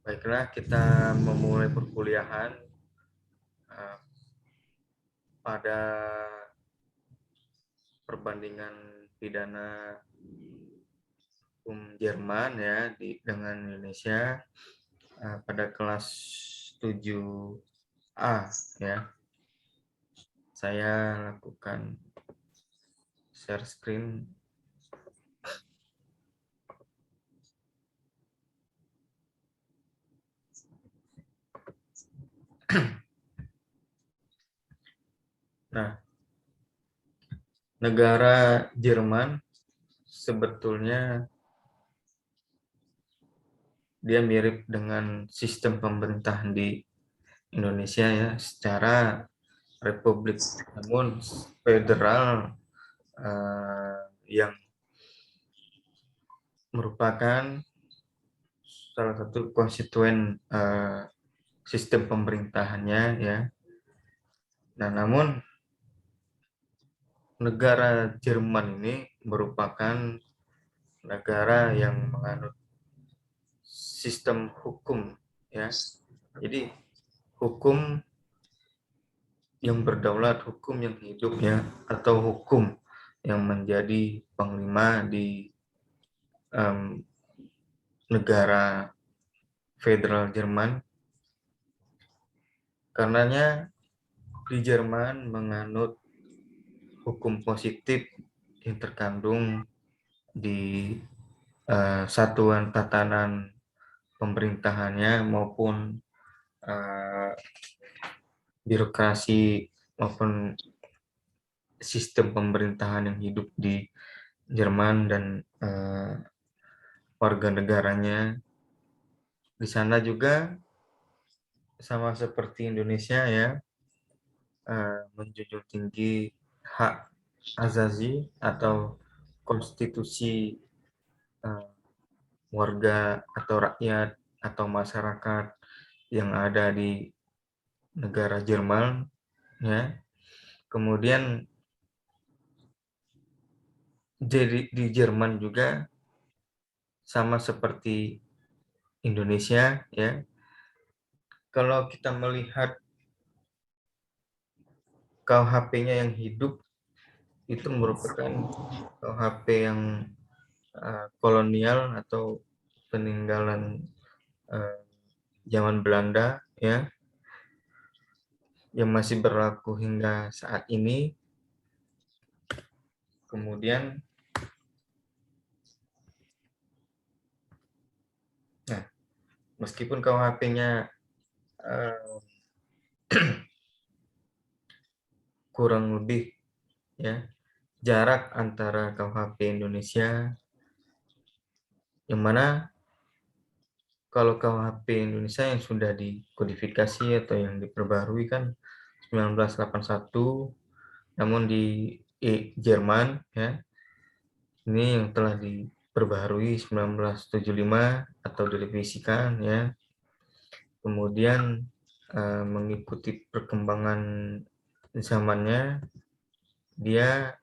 Baiklah, kita memulai perkuliahan uh, pada perbandingan pidana hukum Jerman ya dengan Indonesia pada kelas 7A ya. Saya lakukan share screen. Nah, negara Jerman sebetulnya dia mirip dengan sistem pemerintahan di Indonesia ya, secara republik, namun federal yang merupakan salah satu konstituen sistem pemerintahannya ya. Nah, namun negara Jerman ini merupakan negara yang menganut sistem hukum ya. Jadi hukum yang berdaulat, hukum yang hidup ya, atau hukum yang menjadi panglima di negara federal Jerman. Karenanya di Jerman menganut hukum positif yang terkandung di satuan tatanan pemerintahannya maupun birokrasi maupun sistem pemerintahan yang hidup di Jerman dan warga negaranya. Di sana juga sama seperti Indonesia ya, menjunjung tinggi hak azazi atau konstitusi warga atau rakyat atau masyarakat yang ada di negara Jerman ya. Kemudian jadi di Jerman juga sama seperti Indonesia ya. Kalau kita melihat KUHP-nya yang hidup itu merupakan KUHP yang kolonial atau peninggalan zaman Belanda ya, yang masih berlaku hingga saat ini. Kemudian meskipun KUHP-nya kurang lebih ya, jarak antara KUHP Indonesia, yang mana kalau KUHP Indonesia yang sudah dikodifikasi atau yang diperbarui kan 1981, namun di Jerman ya, ini yang telah diperbarui 1975 atau direvisikan ya. Kemudian mengikuti perkembangan zamannya, dia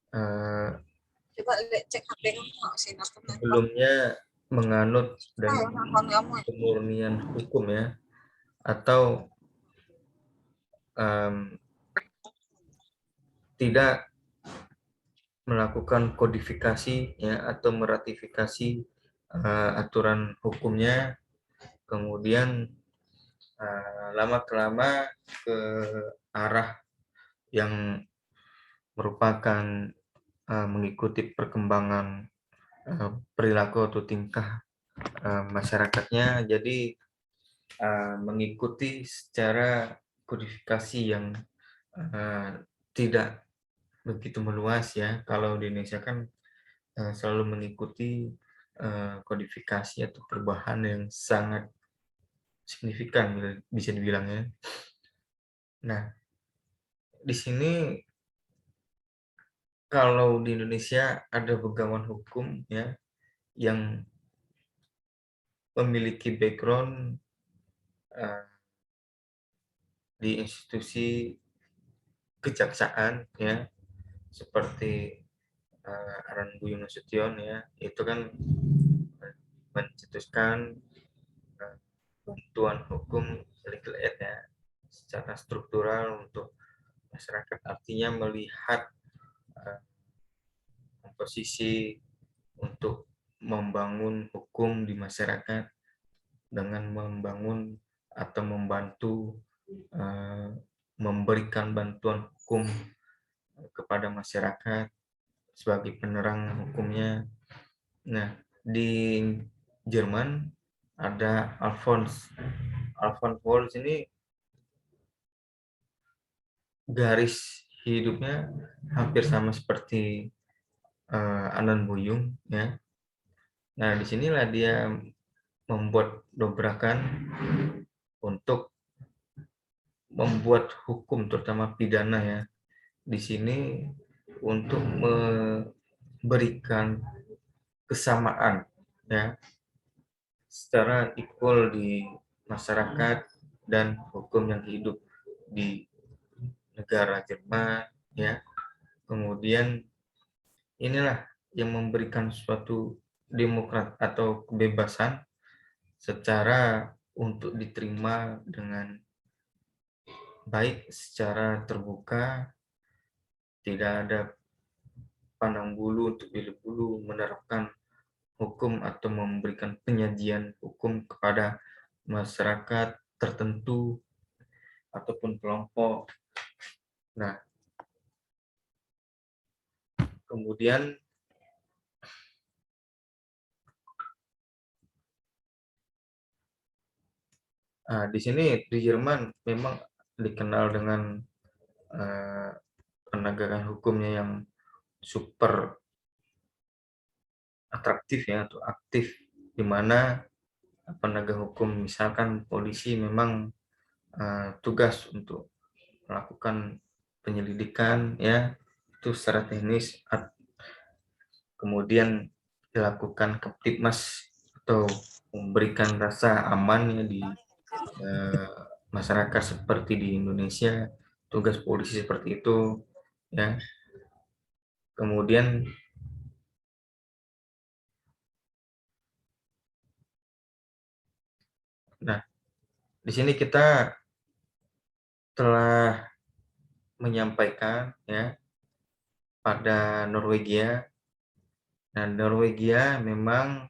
coba cek HP kamu sebelumnya menganut dan pemurnian hukum ya, atau tidak melakukan kodifikasi ya, atau meratifikasi aturan hukumnya. Kemudian lama kelama ke arah yang merupakan mengikuti perkembangan perilaku atau tingkah masyarakatnya, jadi mengikuti secara kodifikasi yang tidak begitu meluas ya. Kalau di Indonesia kan selalu mengikuti kodifikasi atau perubahan yang sangat signifikan bisa dibilang ya. Nah, di sini kalau di Indonesia ada pegangan hukum ya yang memiliki background di institusi kejaksaan ya, seperti Aran Buyung Nasution ya, itu kan mencetuskan bantuan hukum legal aid ya secara struktural untuk masyarakat, artinya melihat komposisi untuk membangun hukum di masyarakat dengan membangun atau membantu memberikan bantuan hukum kepada masyarakat sebagai penerang hukumnya. Nah, di Jerman ada Alfons. Alfons Wolf ini garis hidupnya hampir sama seperti Anan Buyung ya. Nah, disinilah dia membuat dobrakan untuk membuat hukum terutama pidana ya di sini untuk memberikan kesamaan ya secara equal di masyarakat dan hukum yang hidup di negara Jerman ya. Kemudian inilah yang memberikan suatu demokrat atau kebebasan secara untuk diterima dengan baik secara terbuka, tidak ada pandang bulu untuk pilih bulu, menerapkan hukum atau memberikan penyajian hukum kepada masyarakat tertentu ataupun kelompok. Nah, kemudian di sini di Jerman memang dikenal dengan penegakan hukumnya yang super atraktif ya atau aktif, di mana penegak hukum misalkan polisi memang tugas untuk melakukan penyelidikan ya itu secara teknis, kemudian dilakukan Kamtibmas atau memberikan rasa aman ya di masyarakat seperti di Indonesia, tugas polisi seperti itu ya. Kemudian nah di sini kita telah menyampaikan ya pada Norwegia. Nah, Norwegia memang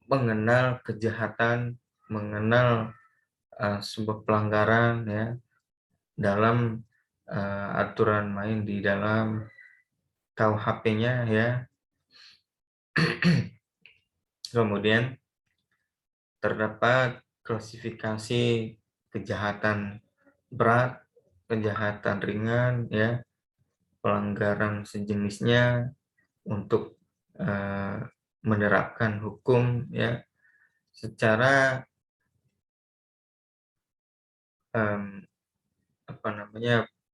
mengenal kejahatan, mengenal sebuah pelanggaran ya dalam aturan main di dalam KUHP-nya ya. Kemudian terdapat klasifikasi kejahatan berat, kejahatan ringan ya, pelanggaran sejenisnya untuk menerapkan hukum ya secara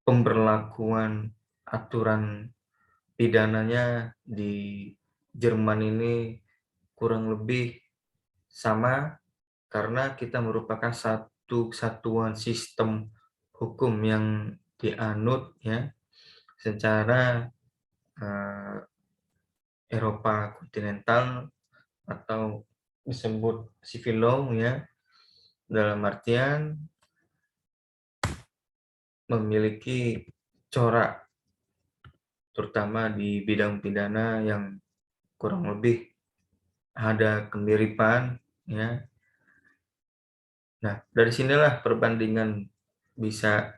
pemberlakuan aturan pidananya di Jerman ini kurang lebih sama karena kita merupakan satu kesatuan sistem hukum yang dianut ya secara Eropa kontinental atau disebut civil law ya, dalam artian memiliki corak terutama di bidang pidana yang kurang lebih ada kemiripan ya. Nah, dari sinilah perbandingan bisa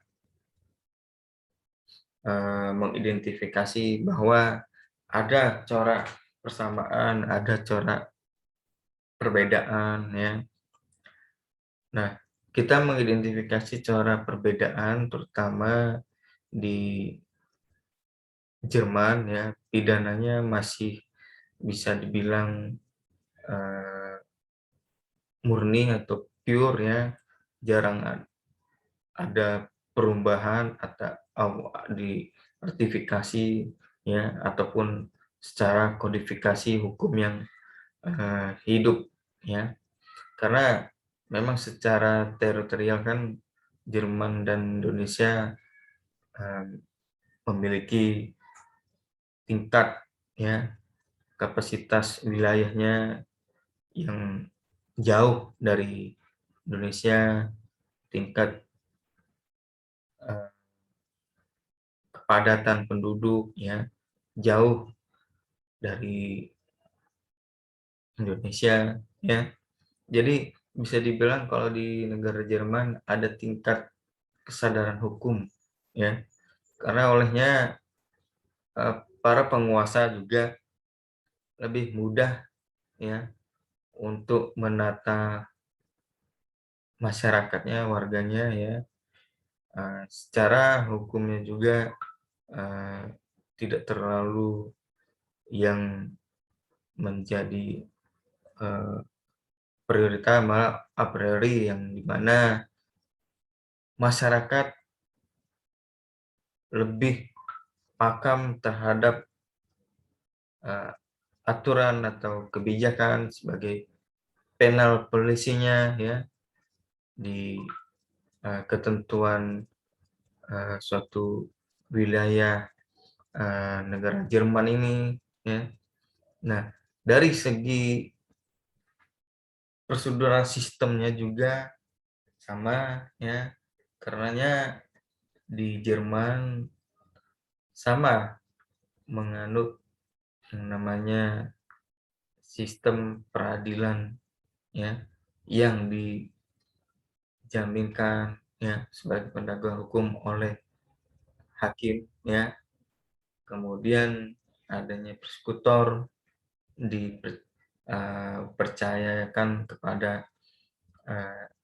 mengidentifikasi bahwa ada corak persamaan, ada corak perbedaan ya. Nah, kita mengidentifikasi corak perbedaan terutama di Jerman ya, pidananya masih bisa dibilang murni atau pure ya, jarang ada perubahan atau di ratifikasi ya ataupun secara kodifikasi hukum yang hidup ya. Karena memang secara teritorial kan Jerman dan Indonesia memiliki tingkat ya kapasitas wilayahnya yang jauh dari Indonesia, tingkat kepadatan penduduk ya jauh dari Indonesia ya. Jadi bisa dibilang kalau di negara Jerman ada tingkat kesadaran hukum ya. Karena olehnya para penguasa juga lebih mudah ya untuk menata masyarakatnya, warganya ya. Secara hukumnya juga tidak terlalu yang menjadi prioritas, malah a priori yang dimana masyarakat lebih paham terhadap aturan atau kebijakan sebagai penal polisinya ya di ketentuan suatu wilayah negara Jerman ini ya. Nah, dari segi prosedural sistemnya juga sama ya. Karenanya di Jerman sama menganut yang namanya sistem peradilan ya yang dijaminkan ya sebagai penegak hukum oleh hakim ya. Kemudian adanya persekutor dipercayakan kepada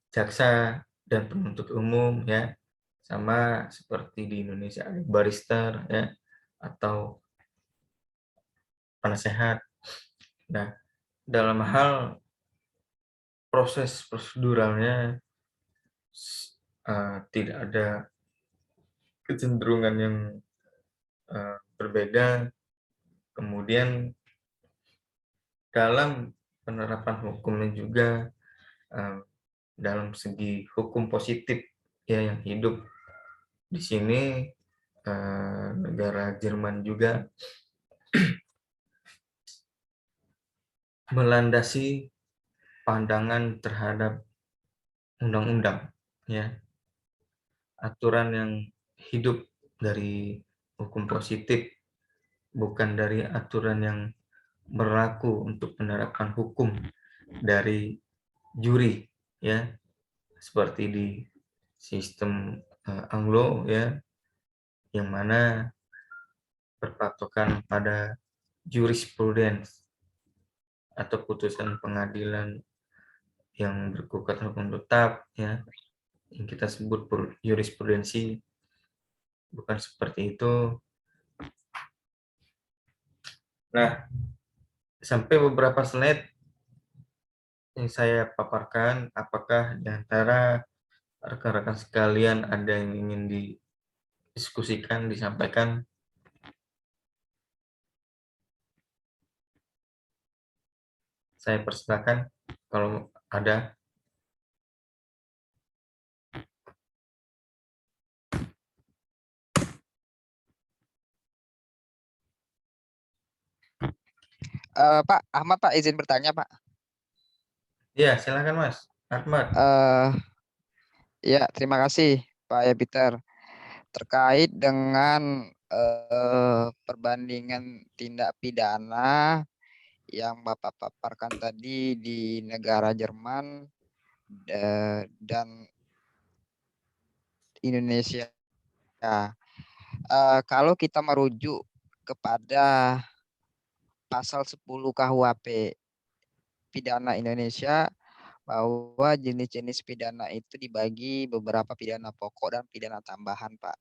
jaksa dan penuntut umum ya, sama seperti di Indonesia ada barrister ya atau penasehat. Nah, dalam hal proses proseduralnya tidak ada kecenderungan yang berbeda. Kemudian dalam penerapan hukumnya juga dalam segi hukum positif ya yang hidup di sini negara Jerman juga melandasi pandangan terhadap undang-undang ya, aturan yang hidup dari hukum positif, bukan dari aturan yang berlaku untuk penerapan hukum dari juri ya, seperti di sistem Anglo ya, yang mana berpatokan pada jurisprudens atau putusan pengadilan yang berkekuatan hukum tetap ya, yang kita sebut jurisprudensi, bukan seperti itu. Nah, sampai beberapa slide yang saya paparkan, apakah di antara rekan-rekan sekalian ada yang ingin didiskusikan, disampaikan? Saya persilakan kalau ada. Pak Ahmad, Pak izin bertanya, Pak. Ya, silakan Mas Ahmad. Ya, terima kasih Pak Yabiter. Terkait dengan perbandingan tindak pidana yang Bapak paparkan tadi di negara Jerman dan Indonesia. Kalau kita merujuk kepada pasal 10 KUHP pidana Indonesia, bahwa jenis-jenis pidana itu dibagi beberapa pidana pokok dan pidana tambahan, Pak.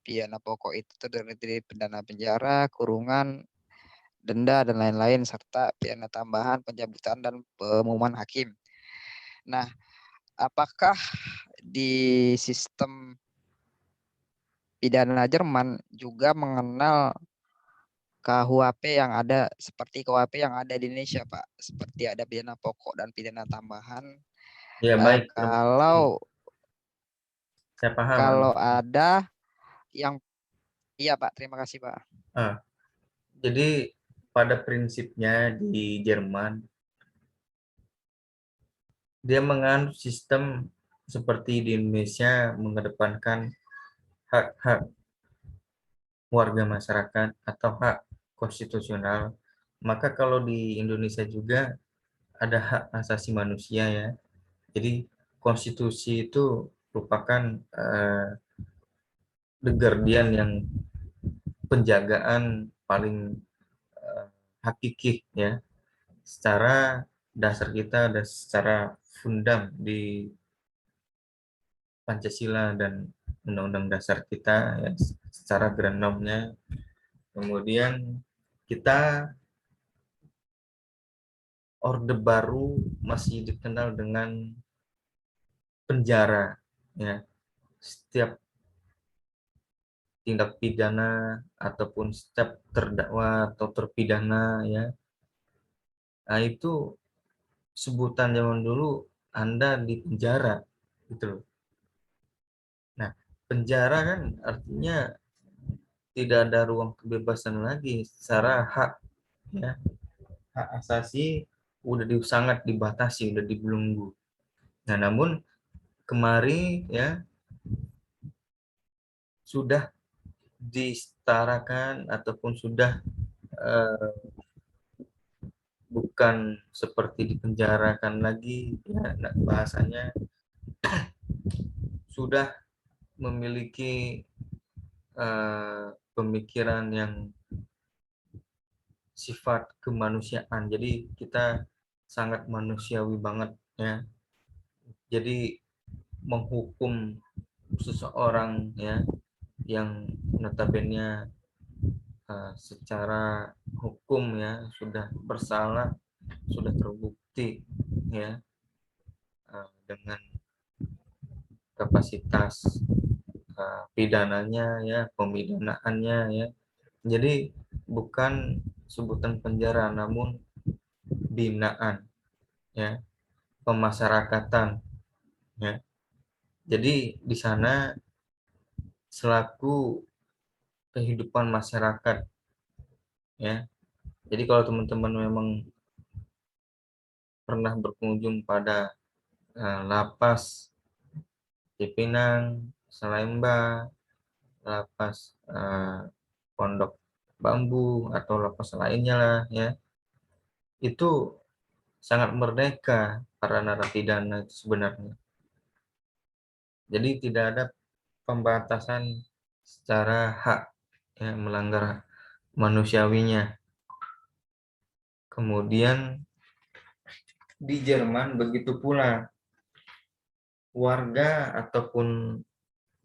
Pidana pokok itu terdiri dari pidana penjara, kurungan, denda, dan lain-lain, serta pidana tambahan pencabutan dan pengumuman hakim. Nah, apakah di sistem pidana Jerman juga mengenal KUHP yang ada seperti KUHP yang ada di Indonesia, Pak? Seperti ada pidana pokok dan pidana tambahan. Ya, baik. Kalau Saya paham. Kalau ada yang iya Pak, terima kasih Pak. Jadi pada prinsipnya di Jerman dia menganut sistem seperti di Indonesia mengedepankan hak-hak warga masyarakat atau hak konstitusional. Maka kalau di Indonesia juga ada hak asasi manusia ya. Jadi konstitusi itu merupakan the guardian yang penjagaan paling hakiki ya, secara dasar kita dan secara fundam di Pancasila dan Undang-Undang Dasar kita ya, secara genomnya. Kemudian kita Orde Baru masih dikenal dengan penjara ya. Setiap tindak pidana ataupun setiap terdakwa atau terpidana ya, nah itu sebutan zaman dulu Anda di penjara gitu loh. Nah, penjara kan artinya tidak ada ruang kebebasan lagi secara hak ya. Hak asasi udah sangat dibatasi, udah dibelenggu. Nah, namun kemari ya sudah disetarakan ataupun sudah eh, bukan seperti dipenjarakan lagi ya, nah, bahasanya sudah memiliki pemikiran yang sifat kemanusiaan. Jadi kita sangat manusiawi banget ya. Jadi menghukum seseorang ya yang notabene secara hukum ya sudah bersalah, sudah terbukti ya dengan kapasitas pidananya ya, pemidanaannya ya. Jadi bukan sebutan penjara namun binaan ya, pemasyarakatan ya. Jadi di sana selaku kehidupan masyarakat ya. Jadi kalau teman-teman memang pernah berkunjung pada lapas Cipinang, Salemba, lapas Pondok Bambu atau lapas lainnya lah ya, itu sangat merdeka para narapidana itu sebenarnya. Jadi tidak ada pembatasan secara hak ya, melanggar manusiawinya. Kemudian di Jerman begitu pula, warga ataupun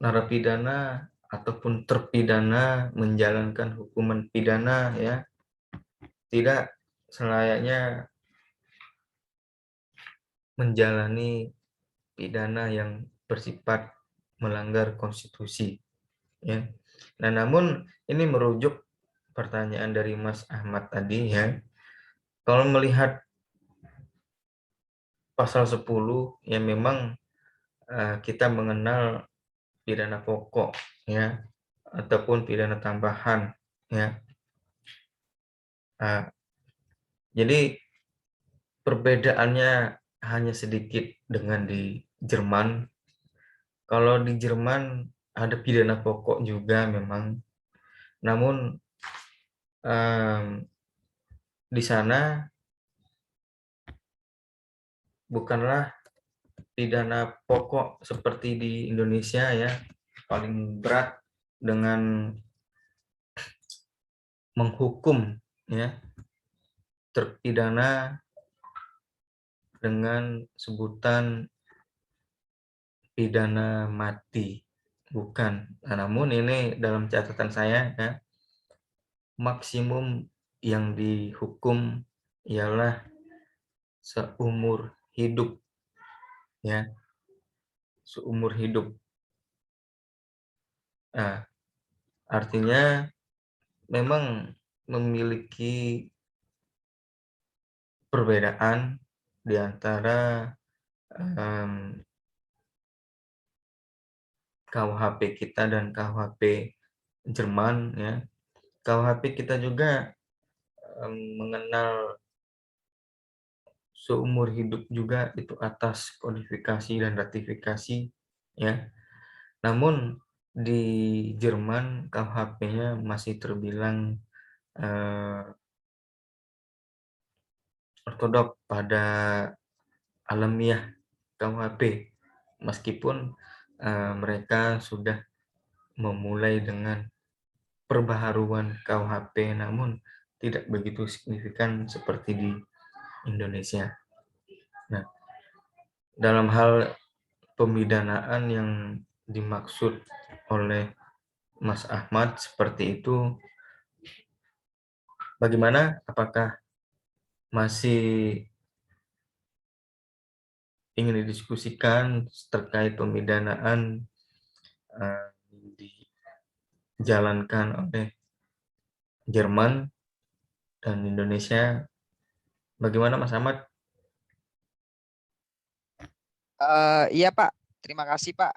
narapidana ataupun terpidana menjalankan hukuman pidana ya tidak selayaknya menjalani pidana yang bersifat melanggar konstitusi ya. Nah, namun ini merujuk pertanyaan dari Mas Ahmad tadi ya. Kalau melihat pasal 10 ya memang kita mengenal pidana pokok ya ataupun pidana tambahan ya. Jadi perbedaannya hanya sedikit dengan di Jerman. Kalau di Jerman ada pidana pokok juga memang, namun di sana bukanlah pidana pokok seperti di Indonesia ya, paling berat dengan menghukum ya terpidana dengan sebutan pidana mati, bukan. Nah, namun ini dalam catatan saya ya, maksimum yang dihukum ialah seumur hidup ya, seumur hidup. Nah, artinya memang memiliki perbedaan di antara KUHP kita dan KUHP Jerman ya. KUHP kita juga mengenal seumur hidup juga itu atas kodifikasi dan ratifikasi, ya. Namun di Jerman KUHP-nya masih terbilang ortodok pada alamiah KUHP, meskipun mereka sudah memulai dengan perbaharuan KUHP, namun tidak begitu signifikan seperti di Indonesia. Nah, dalam hal pemidanaan yang dimaksud oleh Mas Ahmad seperti itu, bagaimana? Apakah masih ingin didiskusikan terkait pemidanaan dijalankan oleh Jerman dan Indonesia? Bagaimana Mas Ahmad? Iya Pak, terima kasih Pak.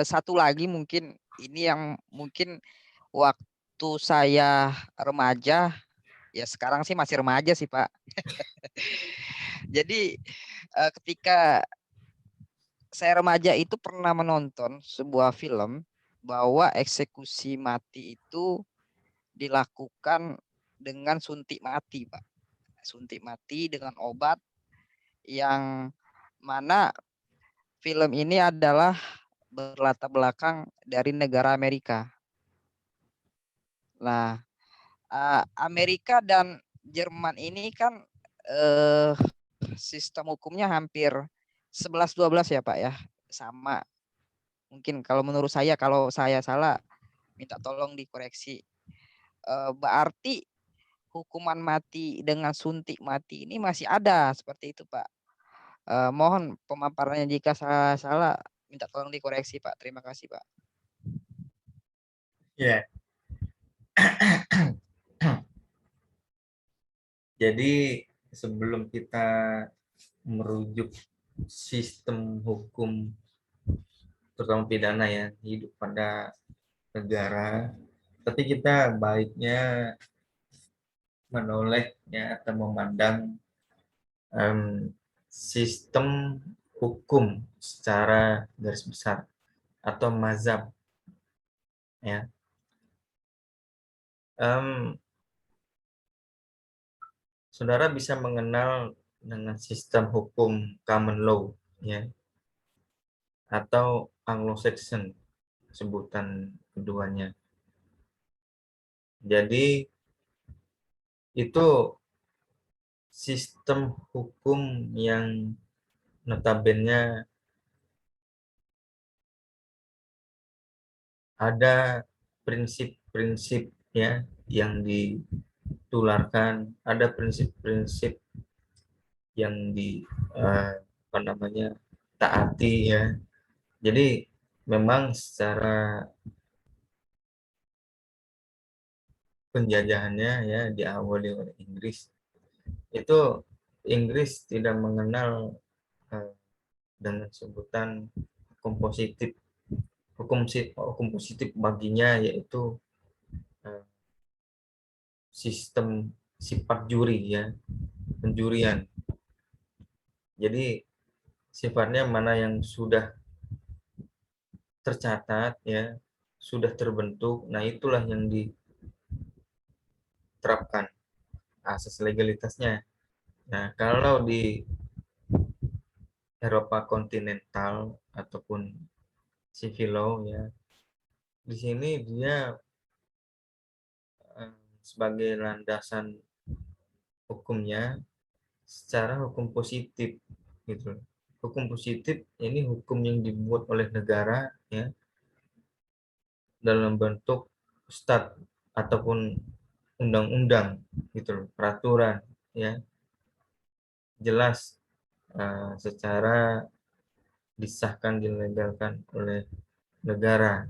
Satu lagi mungkin ini yang mungkin waktu saya remaja, ya sekarang sih masih remaja sih Pak. Jadi ketika saya remaja itu pernah menonton sebuah film bahwa eksekusi mati itu dilakukan dengan suntik mati, Pak. Suntik mati dengan obat yang mana film ini adalah berlatar belakang dari negara Amerika. Nah, Amerika dan Jerman ini kan sistem hukumnya hampir 11-12 ya Pak ya, sama. Mungkin kalau menurut saya, kalau saya salah minta tolong dikoreksi. Berarti hukuman mati dengan suntik mati ini masih ada seperti itu Pak. Mohon pemaparannya jika saya salah minta tolong dikoreksi Pak. Terima kasih Pak. Ya. Jadi sebelum kita merujuk sistem hukum terutama pidana ya hidup pada negara, tapi kita baiknya menoleh ya atau memandang sistem hukum secara garis besar atau mazhab, ya. Saudara bisa mengenal dengan sistem hukum common law, ya, atau Anglo-Saxon sebutan keduanya. Jadi itu sistem hukum yang notabene ada prinsip-prinsip ya yang ditularkan, ada prinsip-prinsip yang apa namanya taati ya. Jadi memang secara penjajahannya ya diawali oleh Inggris, itu Inggris tidak mengenal dengan sebutan hukum positif. Hukum positif baginya yaitu sistem sifat juri ya, penjurian. Jadi sifatnya mana yang sudah tercatat ya, sudah terbentuk, nah itulah yang diterapkan asas legalitasnya. Nah, kalau di Eropa kontinental ataupun civil law ya, di sini dia sebagai landasan hukumnya secara hukum positif gitu. Hukum positif ini hukum yang dibuat oleh negara ya dalam bentuk stat ataupun undang-undang gitu, peraturan ya, jelas secara disahkan dilegalkan oleh negara.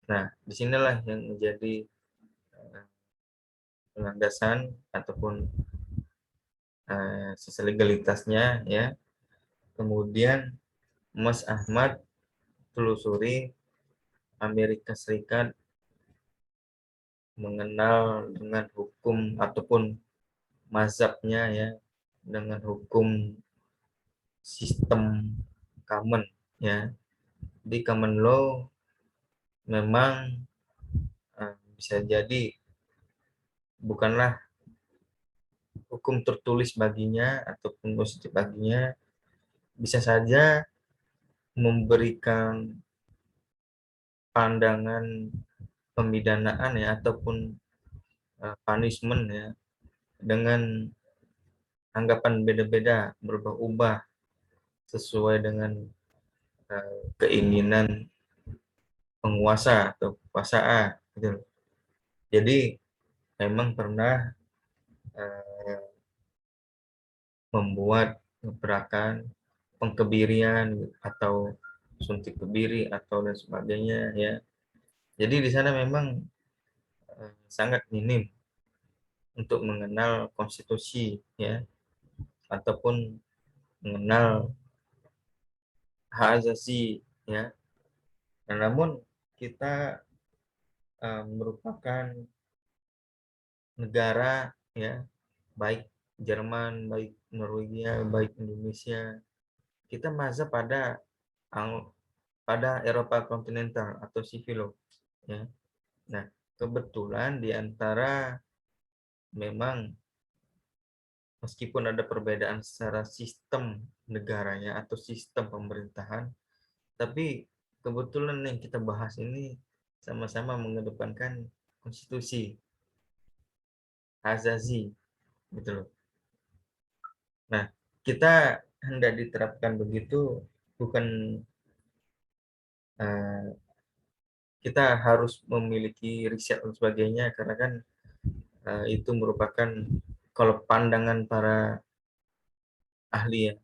Nah, disinilah yang menjadi landasan ataupun sisi legalitasnya ya. Kemudian Mas Ahmad telusuri Amerika Serikat mengenal dengan hukum ataupun mazhabnya ya dengan hukum sistem common ya. Di common law memang bisa jadi bukanlah hukum tertulis baginya ataupun positif baginya, bisa saja memberikan pandangan pemidanaan ya ataupun punishment ya dengan anggapan beda-beda, berubah-ubah sesuai dengan keinginan penguasa atau kekuasaan gitu. Jadi memang pernah membuat gerakan pengkebirian atau suntik kebiri atau dan sebagainya ya. Jadi di sana memang sangat minim untuk mengenal konstitusi ya ataupun mengenal hak asasi ya. Nah, namun kita merupakan negara ya, baik Jerman, baik Norwegia, baik Indonesia, kita mazhab pada Eropa kontinental atau civil ya. Nah, kebetulan di antara memang meskipun ada perbedaan secara sistem negaranya atau sistem pemerintahan, tapi kebetulan yang kita bahas ini sama-sama mengedepankan konstitusi, azazi, gitu loh. Nah, kita hendak diterapkan begitu bukan kita harus memiliki riset dan sebagainya karena kan itu merupakan kalau pandangan para ahli ya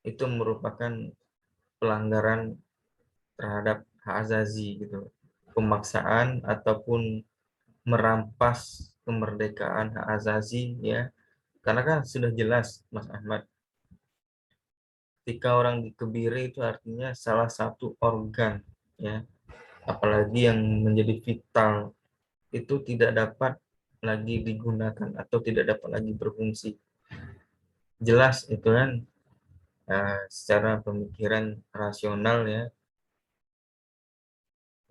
itu merupakan pelanggaran terhadap hak azazi gitu, pemaksaan ataupun merampas kemerdekaan hak azazi ya, karena kan sudah jelas Mas Ahmad, ketika orang dikebiri itu artinya salah satu organ ya, apalagi yang menjadi vital itu tidak dapat lagi digunakan atau tidak dapat lagi berfungsi. Jelas itu kan secara pemikiran rasional ya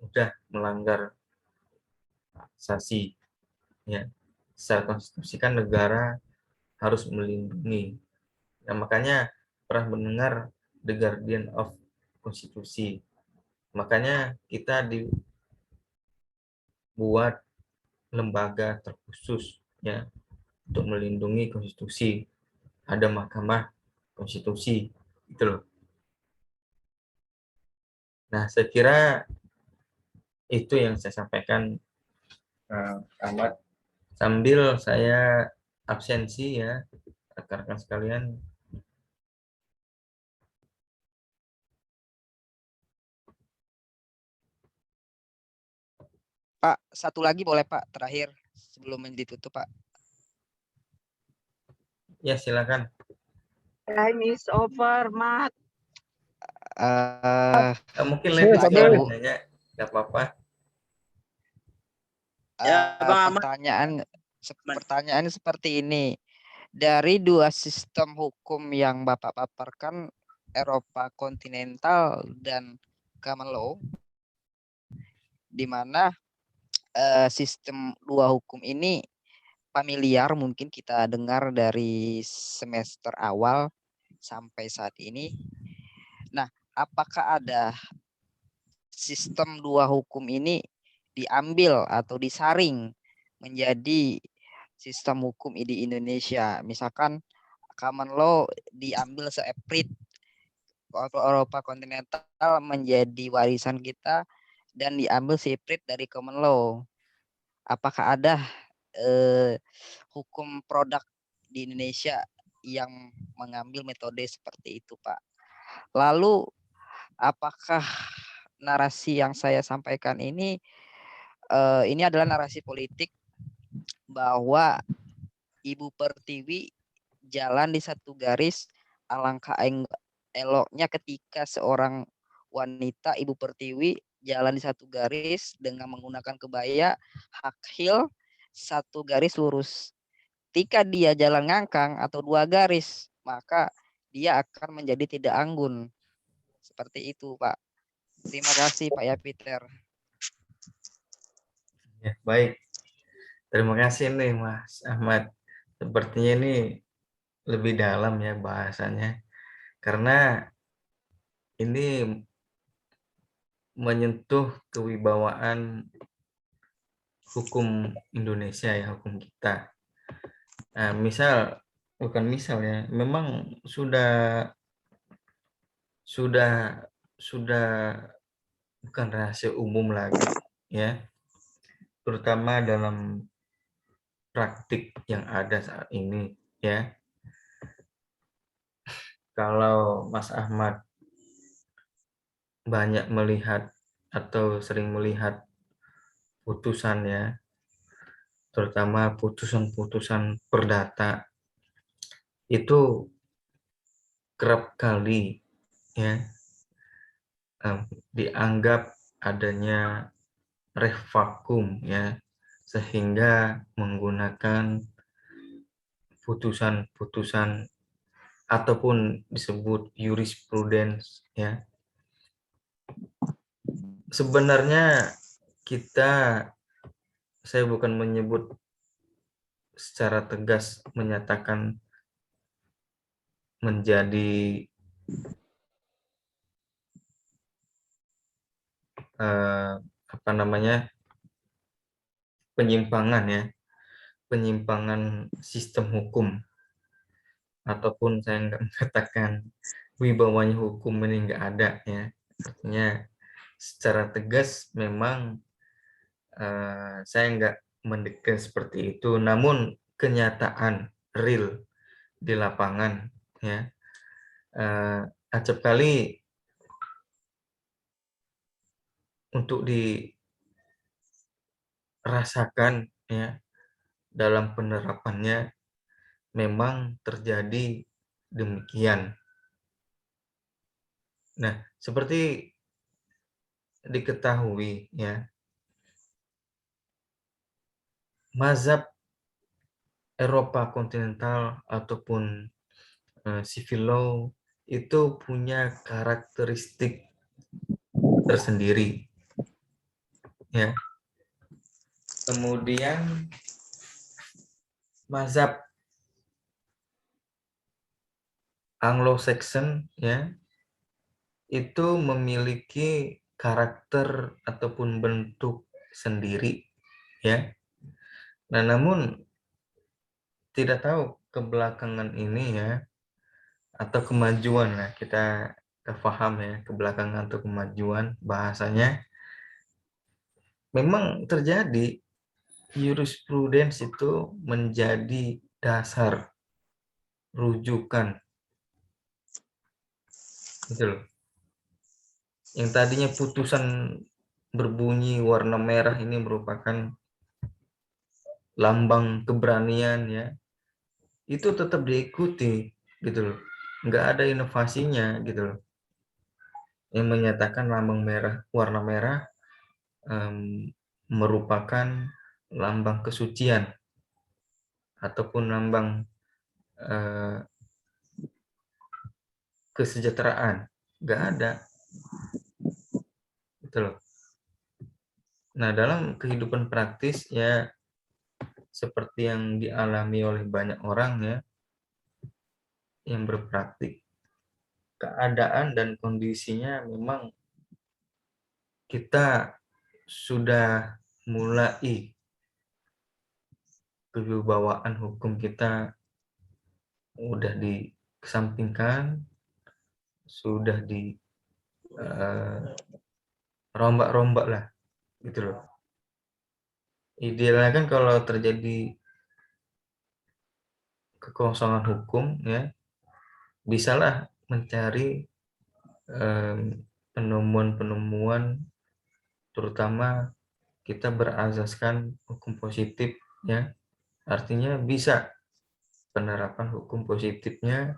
udah melanggar asasi ya. Secara konstitusi kan negara harus melindungi. Nah, makanya pernah mendengar The Guardian of Konstitusi. Makanya kita dibuat lembaga terkhusus ya untuk melindungi konstitusi. Ada Mahkamah Konstitusi gitu loh. Nah, saya kira itu yang saya sampaikan Ahmad. Sambil saya absensi ya, rekan-rekan sekalian. Pak, satu lagi boleh Pak, terakhir sebelum ditutup Pak. Ya, silakan. Time is over, Mat. Mungkin Satu lebih aja, Bu. nanya, nggak apa-apa. Ya, Bang Ahmad. Pertanyaan seperti ini. Dari dua sistem hukum yang Bapak paparkan, Eropa kontinental dan common law, di mana sistem dua hukum ini familiar mungkin kita dengar dari semester awal sampai saat ini. Nah, apakah ada sistem dua hukum ini diambil atau disaring menjadi sistem hukum di Indonesia? Misalkan common law diambil seeprit, Eropa kontinental menjadi warisan kita dan diambil seeprit dari common law. Apakah ada hukum produk di Indonesia yang mengambil metode seperti itu, Pak? Lalu apakah narasi yang saya sampaikan ini adalah narasi politik bahwa Ibu Pertiwi jalan di satu garis, alangkah eloknya ketika seorang wanita Ibu Pertiwi jalan di satu garis dengan menggunakan kebaya hak satu garis lurus. Ketika dia jalan ngangkang atau dua garis maka dia akan menjadi tidak anggun. Seperti itu, Pak. Terima kasih, Pak Yapiter. Ya, baik. Terima kasih nih Mas Ahmad. Sepertinya ini lebih dalam ya bahasanya. Karena ini menyentuh kewibawaan hukum Indonesia ya, hukum kita. Nah, bukan misal ya, memang sudah bukan rahasia umum lagi ya, terutama dalam praktik yang ada saat ini ya. Kalau Mas Ahmad banyak melihat atau sering melihat putusan ya, terutama putusan-putusan perdata, itu kerap kali ya dianggap adanya vakum ya, sehingga menggunakan putusan-putusan ataupun disebut jurisprudence ya. Sebenarnya saya bukan menyebut secara tegas menyatakan menjadi penyimpangan sistem hukum, ataupun saya nggak mengatakan wibawanya hukum ini nggak ada ya. Artinya secara tegas memang saya nggak mendeklar seperti itu, namun kenyataan real di lapangan ya, acap kali untuk dirasakan ya dalam penerapannya memang terjadi demikian. Nah, seperti diketahui ya, mazhab Eropa kontinental ataupun civil law itu punya karakteristik tersendiri ya. Kemudian mazhab Anglo-Saxon ya itu memiliki karakter ataupun bentuk sendiri ya. Nah, namun tidak tahu kebelakangan ini ya, atau kemajuan lah, kita paham ya, kebelakangan atau kemajuan bahasanya memang terjadi jurisprudence itu menjadi dasar rujukan gitu loh. Yang tadinya putusan berbunyi warna merah ini merupakan lambang keberanian ya, itu tetap diikuti gitu loh, nggak ada inovasinya gitu loh, yang menyatakan lambang warna merah merupakan lambang kesucian ataupun lambang kesejahteraan, nggak ada gitu loh. Nah, dalam kehidupan praktis ya seperti yang dialami oleh banyak orang ya yang berpraktik, keadaan dan kondisinya memang kita sudah mulai kewibawaan hukum kita udah dikesampingkan, sudah di rombak-rombak lah gitu loh. Idealnya kan kalau terjadi kekosongan hukum ya, bisalah mencari penemuan-penemuan, terutama kita berazaskan hukum positif ya. Artinya bisa penerapan hukum positifnya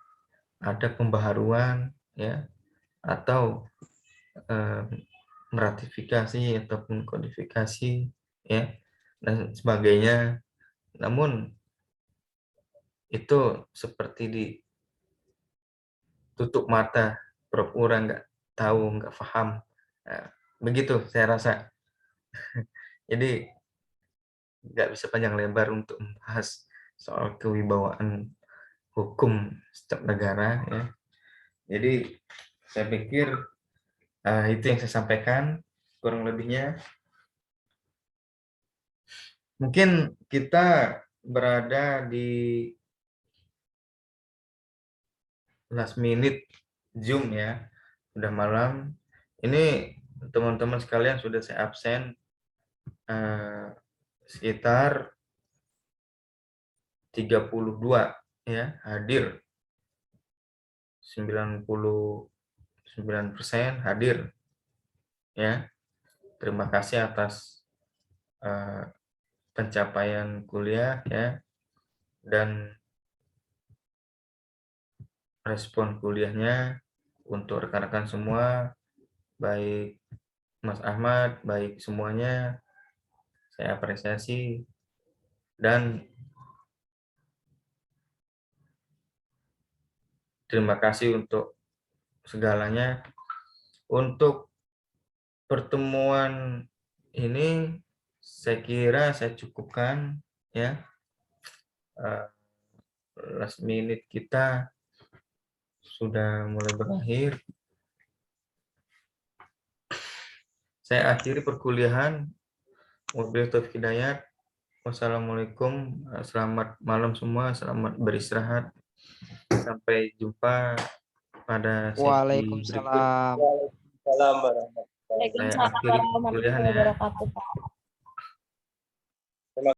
ada pembaharuan ya, atau meratifikasi ataupun kodifikasi ya dan sebagainya. Namun itu seperti tutup mata, pura-pura nggak tahu, nggak paham. Nah, begitu saya rasa. Jadi nggak bisa panjang lebar untuk membahas soal kewibawaan hukum setiap negara ya. Jadi saya pikir itu yang saya sampaikan kurang lebihnya. Mungkin kita berada di last minute Zoom ya. Udah malam. Ini teman-teman sekalian sudah saya absen sekitar 32 ya, hadir 99% hadir ya. Terima kasih atas pencapaian kuliah ya, dan respon kuliahnya untuk rekan-rekan semua, baik Mas Ahmad, baik semuanya, saya apresiasi. Dan terima kasih untuk segalanya. Untuk pertemuan ini saya kira saya cukupkan ya. Last minute kita sudah mulai berakhir. Saya akhiri perkuliahan. Wabillahi taufiq hidayat. Wassalamualaikum. Selamat malam semua. Selamat beristirahat. Sampai jumpa pada sesi berikut. Waalaikumsalam. Waalaikumsalam warahmatullahi Saya akhiri perkuliahan ya. wabarakatuh, Pak.